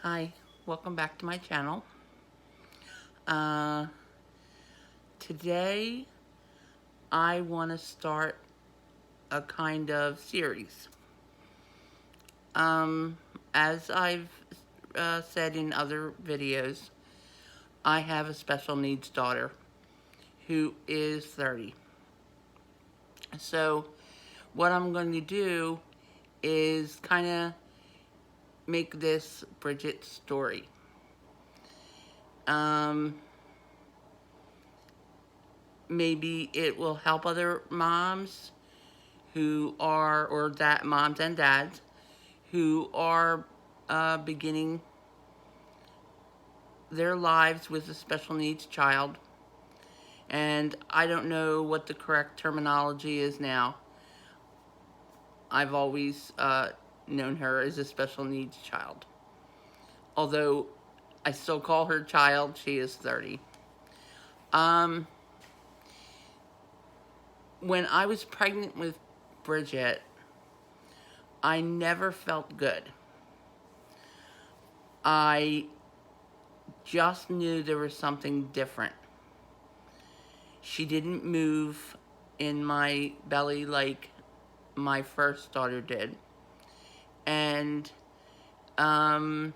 Hi, welcome back to my channel. Uh, Today I want to start a kind of series. Um, as I've said in other videos, I have a special needs daughter who is 30. So what I'm going to do is kind of make this Bridget story. Um, Maybe it will help other moms who are, or that moms and dads who are beginning their lives with a special needs child. And I don't know what the correct terminology is now. I've always known her as a special needs child. Although I still call her child, she is 30. Um, when I was pregnant with Bridget, I never felt good. I just knew there was something different. She didn't move in my belly like my first daughter did. And um,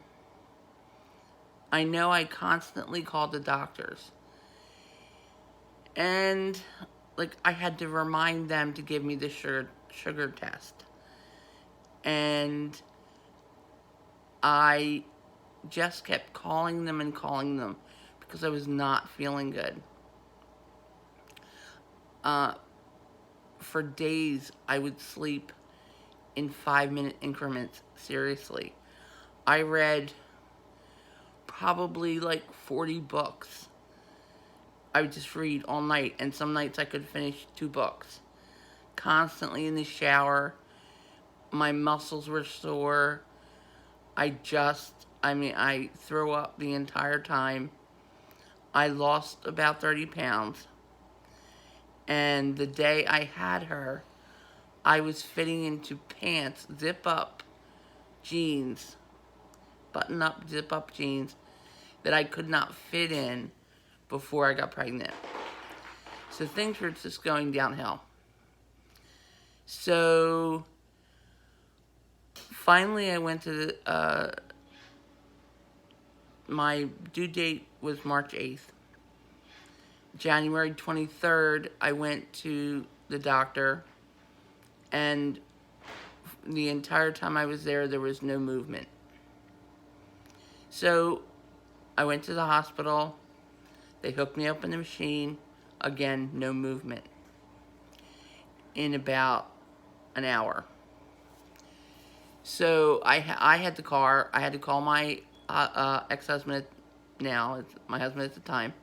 I know I constantly called the doctors. And like I had to remind them to give me the sugar test. And I just kept calling them and calling them because I was not feeling good. Uh, for days, I would sleep in 5-minute increments. Seriously. I read probably like 40 books. I would just read all night, and some nights I could finish 2 books. Constantly in the shower. My muscles were sore. I threw up the entire time. I lost about 30 pounds. And the day I had her, I was fitting into pants, zip-up jeans, button-up, zip-up jeans that I could not fit in before I got pregnant. So things were just going downhill. So finally I went to my due date was March 8th. January 23rd, I went to the doctor, and the entire time I was there was no movement. So I went to the hospital. They hooked me up in the machine. Again, no movement. In about an hour. So I had the car. I had to call my ex-husband, now it's my husband at the time,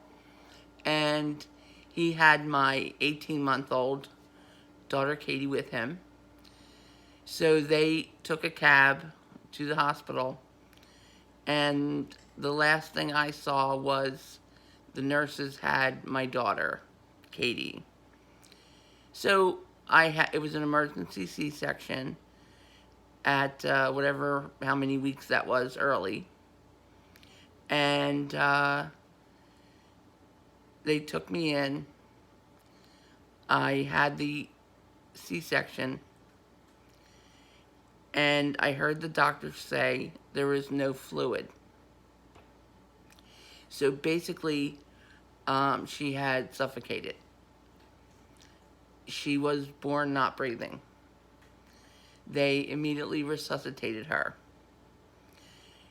and he had my 18-month-old daughter Katie with him. So they took a cab to the hospital, and the last thing I saw was the nurses had my daughter, Katie. So it was an emergency C-section at how many weeks that was early. And they took me in. I had the C-section, and I heard the doctor say there was no fluid. So basically, she had suffocated. She was born not breathing. They immediately resuscitated her.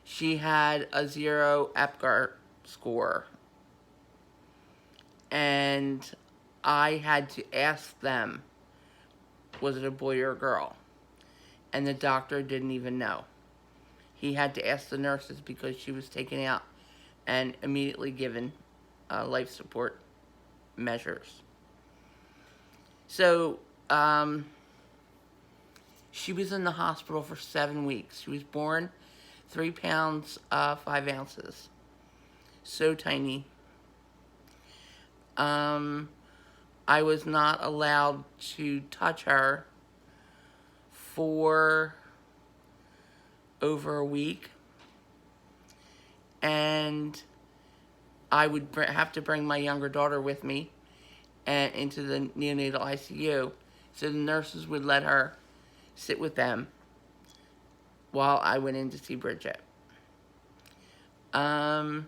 She had a 0 Apgar score. And I had to ask them, was it a boy or a girl? And the doctor didn't even know. He had to ask the nurses because she was taken out and immediately given life support measures. So, she was in the hospital for 7 weeks. She was born 3 pounds, 5 ounces. So tiny. I was not allowed to touch her for over a week. and I would have to bring my younger daughter with me and into the neonatal ICU. So the nurses would let her sit with them while I went in to see Bridget. Um,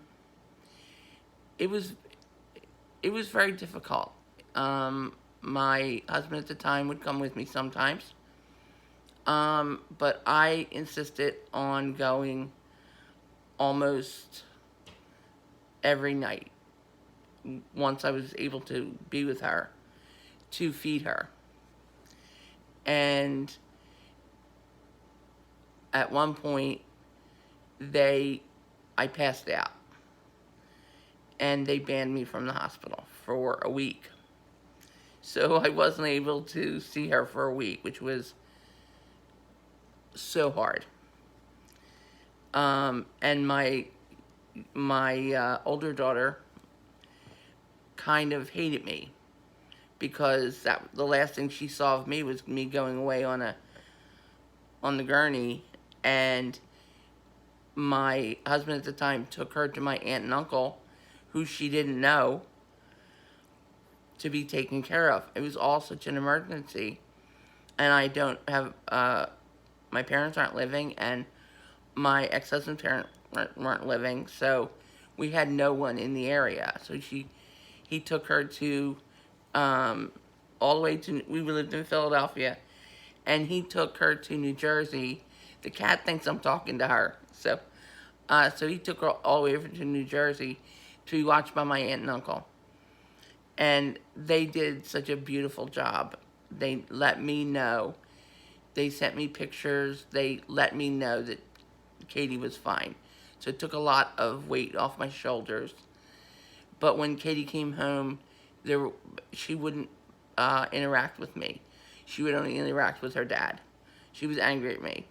it was it was very difficult. My husband at the time would come with me sometimes, but I insisted on going almost every night once I was able to be with her to feed her. And at one point, I passed out, and they banned me from the hospital for a week. So I wasn't able to see her for a week, which was so hard. And my older daughter kind of hated me because the last thing she saw of me was me going away on the gurney, and my husband at the time took her to my aunt and uncle, who she didn't know, to be taken care of. It was all such an emergency, and I don't have my parents aren't living, and my ex-husband's parents weren't living, so we had no one in the area. So he took her to all the way to, we lived in Philadelphia, and he took her to New Jersey. The cat thinks I'm talking to her, so he took her all the way over to New Jersey to be watched by my aunt and uncle. And they did such a beautiful job. They let me know. They sent me pictures. They let me know that Katie was fine. So it took a lot of weight off my shoulders. But when Katie came home, she wouldn't interact with me. She would only interact with her dad. She was angry at me.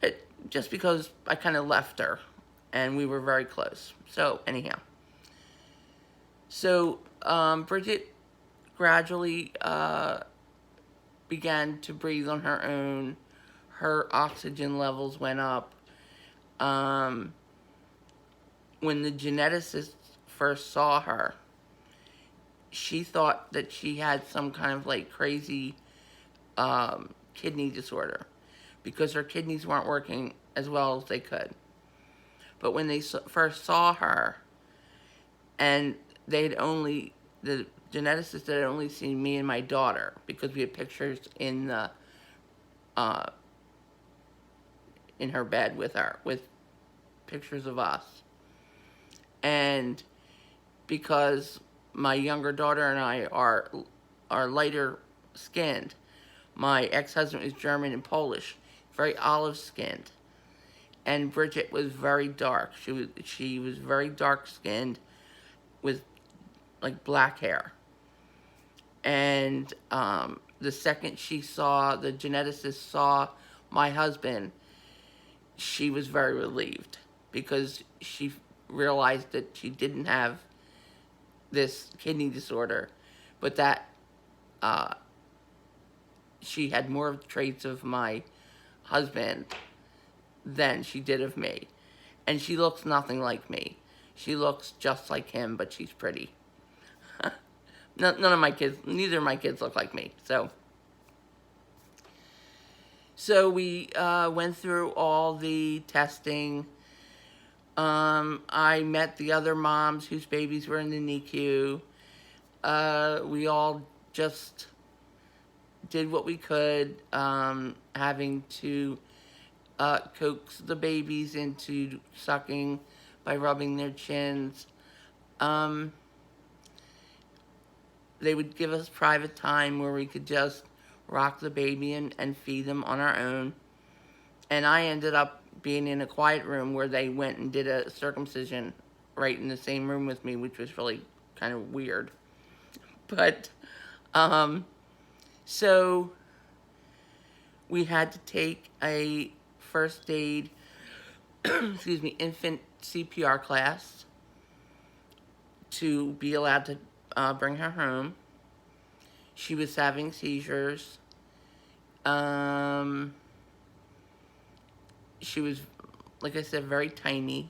But just because I kind of left her, and we were very close. So anyhow. So Bridget gradually began to breathe on her own. Her oxygen levels went up. When the geneticist first saw her, she thought that she had some kind of like crazy kidney disorder because her kidneys weren't working as well as they could. But when they first saw her, and the geneticist had only seen me and my daughter because we had pictures in her bed with her, with pictures of us. And because my younger daughter and I are lighter skinned, my ex-husband is German and Polish, very olive skinned, and Bridget was very dark. She was very dark skinned with like black hair. And the second the geneticist saw my husband, she was very relieved because she realized that she didn't have this kidney disorder, but that she had more of the traits of my husband than she did of me. And she looks nothing like me. She looks just like him, but she's pretty. Neither of my kids look like me. So we went through all the testing. I met the other moms whose babies were in the NICU. We all just did what we could, having to coax the babies into sucking by rubbing their chins. They would give us private time where we could just rock the baby and feed them on our own. And I ended up being in a quiet room where they went and did a circumcision right in the same room with me, which was really kind of weird. But, so we had to take a first aid, infant CPR class to be allowed to bring her home. She was having seizures. She was like I said, very tiny.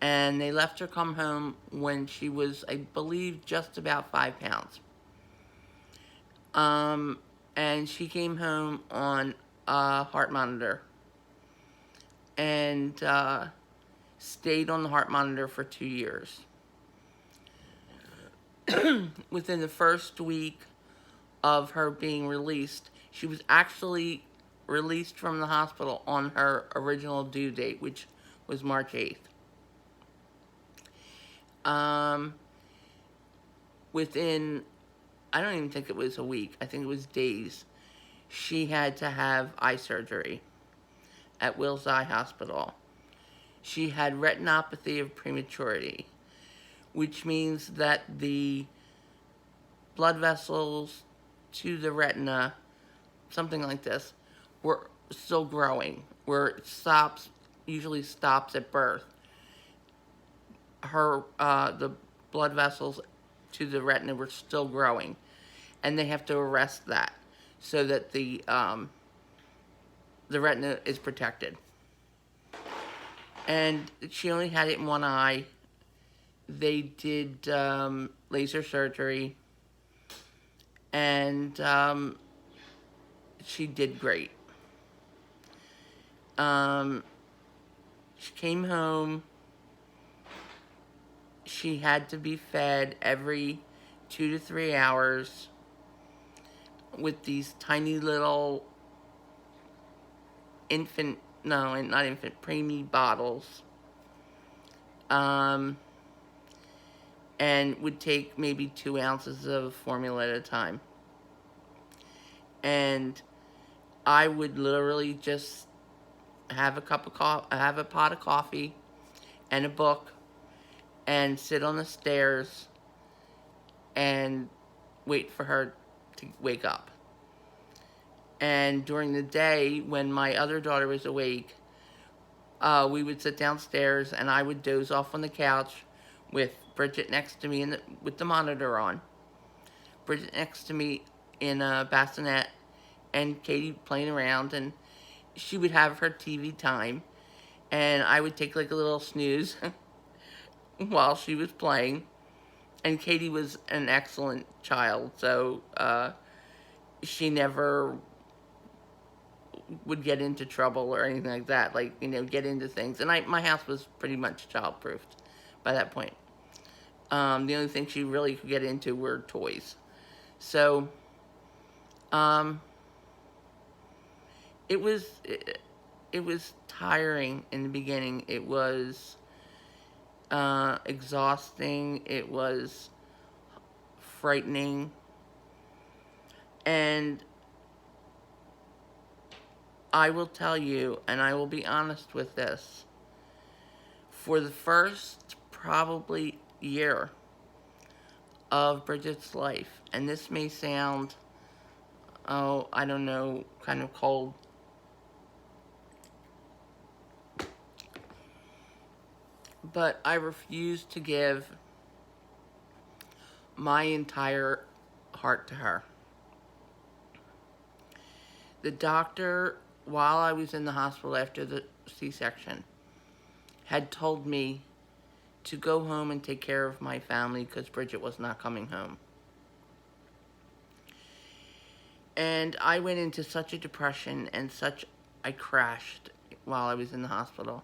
And they left her come home when she was, I believe, just about 5 pounds. Um, and she came home on a heart monitor and stayed on the heart monitor for 2 years. Within the first week of her being released, she was actually released from the hospital on her original due date, which was March 8th. Um, Within, I don't even think it was a week, I think it was days, she had to have eye surgery at Wills Eye Hospital. She had retinopathy of prematurity, which means that the blood vessels to the retina, something like this, were still growing, where it usually stops at birth. The blood vessels to the retina were still growing, and they have to arrest that so that the retina is protected. And she only had it in one eye. They did laser surgery, and she did great. She came home. She had to be fed every 2 to 3 hours with these tiny little preemie bottles. And would take maybe 2 ounces of formula at a time. And I would literally just have a pot of coffee and a book and sit on the stairs and wait for her to wake up. And during the day, when my other daughter was awake, we would sit downstairs and I would doze off on the couch with Bridget next to me with the monitor on. Bridget next to me in a bassinet and Katie playing around, and she would have her TV time and I would take like a little snooze while she was playing. And Katie was an excellent child, so she never would get into trouble or anything like that, like, get into things. And my house was pretty much child-proofed by that point. The only thing she really could get into were toys. So, it was tiring in the beginning. It was exhausting. It was frightening. And I will tell you, and I will be honest with this, for the first probably year of Bridget's life, and this may sound, I don't know, kind of cold, but I refused to give my entire heart to her. The doctor, while I was in the hospital after the C-section, had told me to go home and take care of my family because Bridget was not coming home. And I went into such a depression and I crashed while I was in the hospital.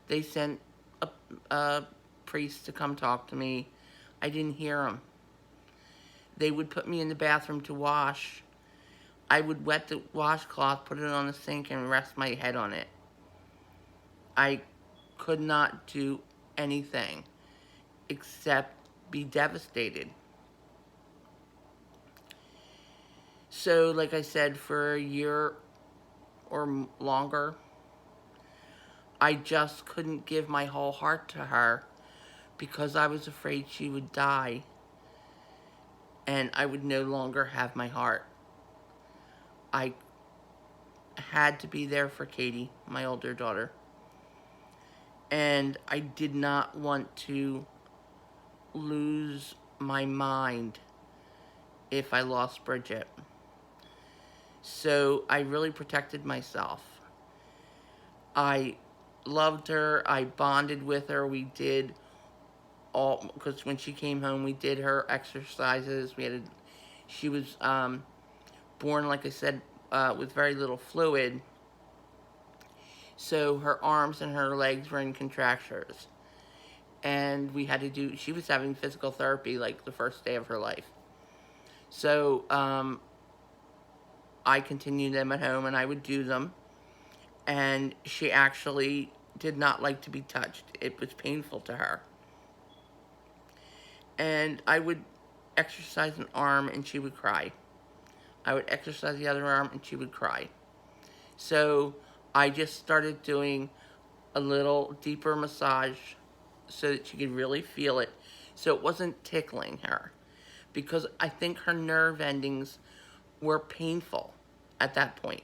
They sent a priest to come talk to me. I didn't hear him. They would put me in the bathroom to wash. I would wet the washcloth, put it on the sink, and rest my head on it. I could not do anything except be devastated. So, like I said, for a year or longer, I just couldn't give my whole heart to her because I was afraid she would die and I would no longer have my heart. I had to be there for Katie, my older daughter. And I did not want to lose my mind if I lost Bridget. So I really protected myself. I loved her. I bonded with her. We did all, because when she came home, we did her exercises. She was born, like I said, with very little fluid. So her arms and her legs were in contractures. And she was having physical therapy like the first day of her life. So I continued them at home and I would do them. And she actually did not like to be touched. It was painful to her. And I would exercise an arm and she would cry. I would exercise the other arm and she would cry. So I just started doing a little deeper massage so that she could really feel it. So it wasn't tickling her. Because I think her nerve endings were painful at that point.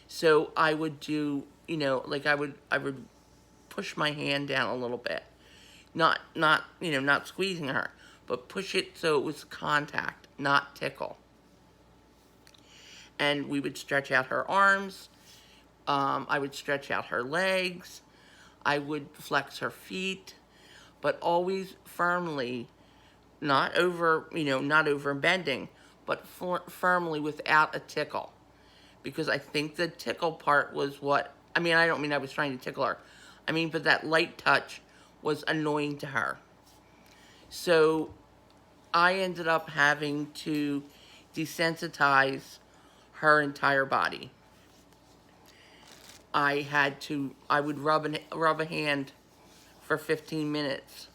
So I would do, like I would push my hand down a little bit. Not squeezing her, but push it so it was contact, not tickle. And we would stretch out her arms. I would stretch out her legs. I would flex her feet, but always firmly, not over bending, but firmly without a tickle. Because I think the tickle part was I don't mean I was trying to tickle her. But that light touch was annoying to her. So I ended up having to desensitize her entire body. I would rub a hand for 15 minutes.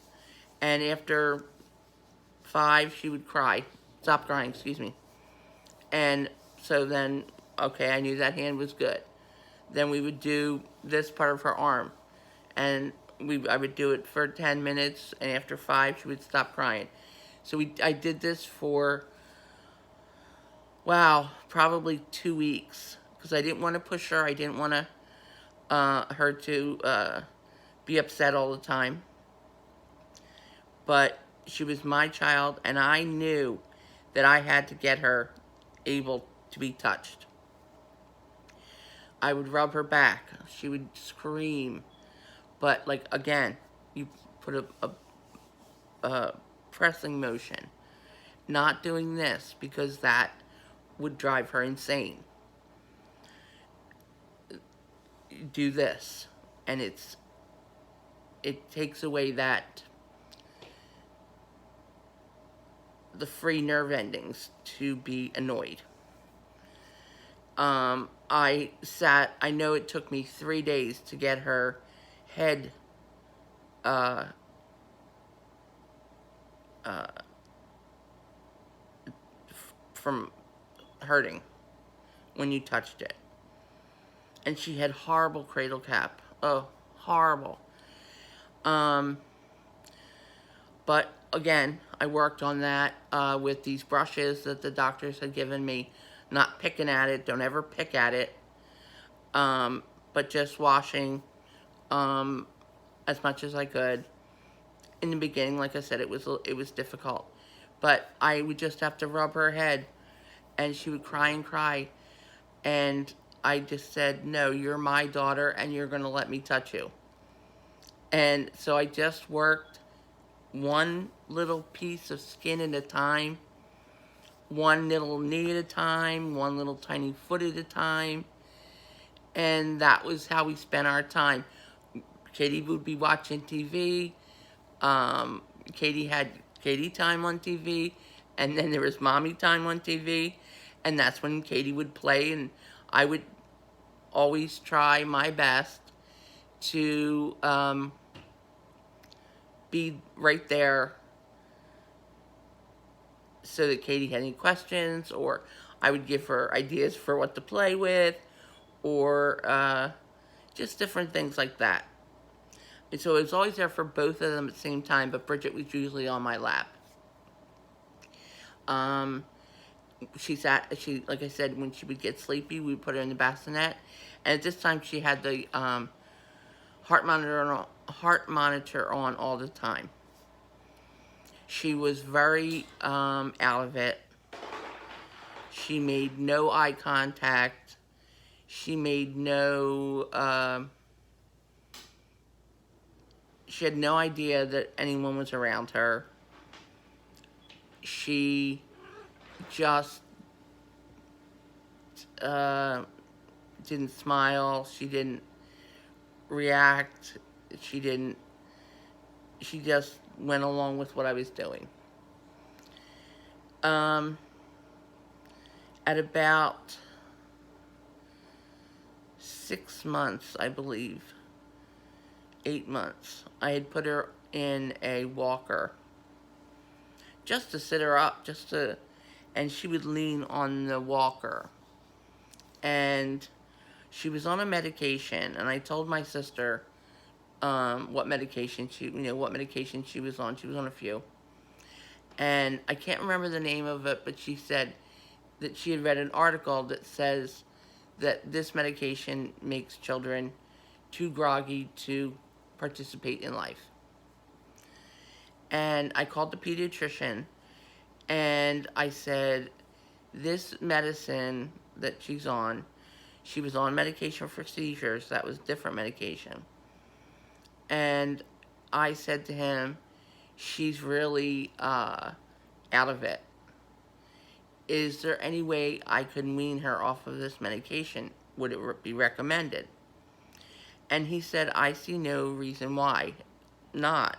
And after 5, she would stop crying, excuse me. And so then, okay, I knew that hand was good. Then we would do this part of her arm. And I would do it for 10 minutes, and after 5, she would stop crying. So I did this for, probably 2 weeks. Because I didn't want to push her. I didn't want her to be upset all the time. But she was my child, and I knew that I had to get her able to be touched. I would rub her back. She would scream. But, again, you put a pressing motion. Not doing this, because that would drive her insane. Do this. And it takes away the free nerve endings to be annoyed. I know it took me 3 days to get her head from hurting when you touched it. And she had horrible cradle cap. Oh, horrible. But again, I worked on that with these brushes that the doctors had given me. Not picking at it. Don't ever pick at it. But just washing as much as I could. In the beginning, like I said, it was difficult. But I would just have to rub her head, and she would cry and cry. And I just said, no, you're my daughter, and you're going to let me touch you. And so I just worked one little piece of skin at a time, one little knee at a time, one little tiny foot at a time. And that was how we spent our time. Katie would be watching TV. Katie had Katie time on TV. And then there was mommy time on TV. And that's when Katie would play. And I would always try my best to be right there so that Katie had any questions, or I would give her ideas for what to play with, or just different things like that. And so I was always there for both of them at the same time, but Bridget was usually on my lap. Like I said, when she would get sleepy, we would put her in the bassinet. And at this time, she had the heart monitor on all the time. She was very out of it. She made no eye contact. She made no she had no idea that anyone was around her. She just uh, didn't smile. She didn't react. She didn't. She just went along with what I was doing. Um, at about 6 months, I believe, 8 months, I had put her in a walker just to sit her up, and she would lean on the walker. And she was on a medication, and I told my sister what medication she was on. She was on a few, and I can't remember the name of it, but she said that she had read an article that says that this medication makes children too groggy to participate in life. And I called the pediatrician, and I said, this medicine that she's on, she was on medication for seizures. That was different medication. And I said to him, she's really out of it. Is there any way I could wean her off of this medication? Would it be recommended? And he said, I see no reason why not.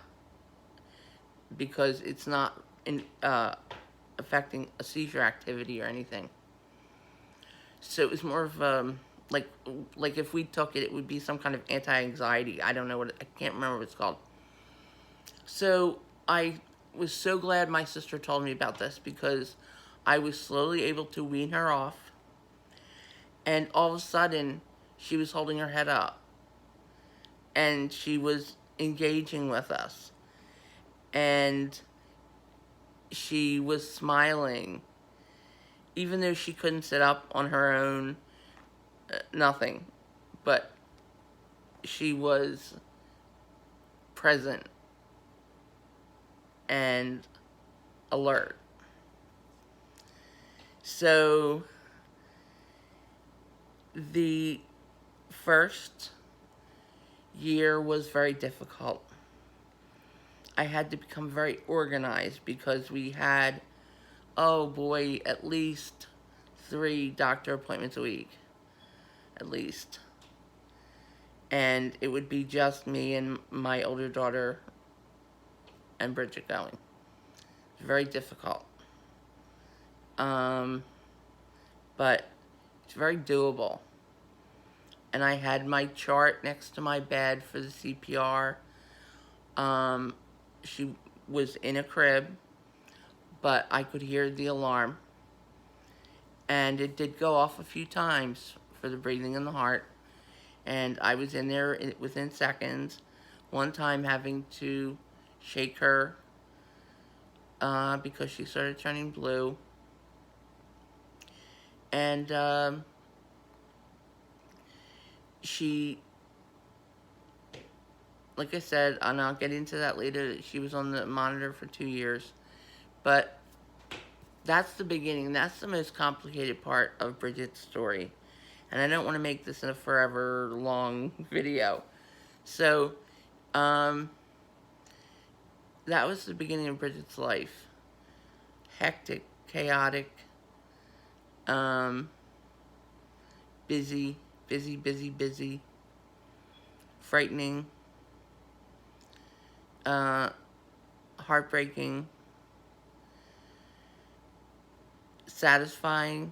Because it's not affecting a seizure activity or anything. So it was more of like if we took it, it would be some kind of anti-anxiety. I don't know I can't remember what it's called. So I was so glad my sister told me about this, because I was slowly able to wean her off, and all of a sudden she was holding her head up, and she was engaging with us, and she was smiling, even though she couldn't sit up on her own, nothing, but she was present and alert. So the first year was very difficult. I had to become very organized, because we had, oh boy, at least 3 doctor appointments a week. At least. And it would be just me and my older daughter and Bridget going. It's very difficult. But it's very doable. And I had my chart next to my bed for the CPR. She was in a crib, but I could hear the alarm. And it did go off a few times for the breathing and the heart. And I was in there within seconds. One time having to shake her because she started turning blue. And she, like I said, and I'll get into that later, she was on the monitor for 2 years. But that's the beginning. That's the most complicated part of Bridget's story. And I don't want to make this a forever long video. So, that was the beginning of Bridget's life. Hectic, chaotic, busy, frightening, heartbreaking, satisfying,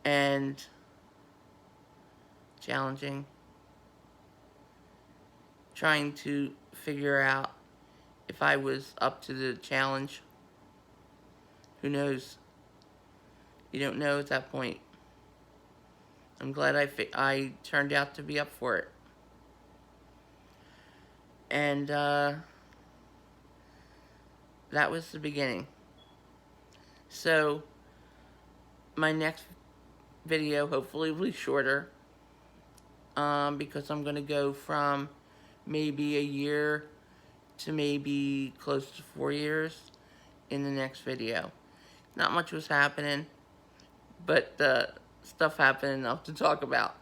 and challenging. Trying to figure out if I was up to the challenge. Who knows? You don't know at that point. I'm glad I turned out to be up for it. And that was the beginning. So my next video hopefully will be shorter, because I'm going to go from maybe a year to maybe close to 4 years in the next video. Not much was happening, but stuff happened enough to talk about.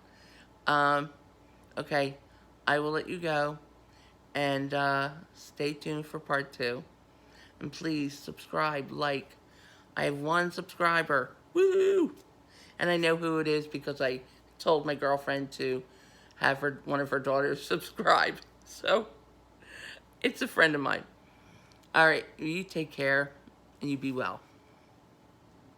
Okay, I will let you go. And stay tuned for part 2. And please subscribe, like. I have 1 subscriber. Woo! And I know who it is because I told my girlfriend to have one of her daughters subscribe. So, it's a friend of mine. All right, you take care and you be well.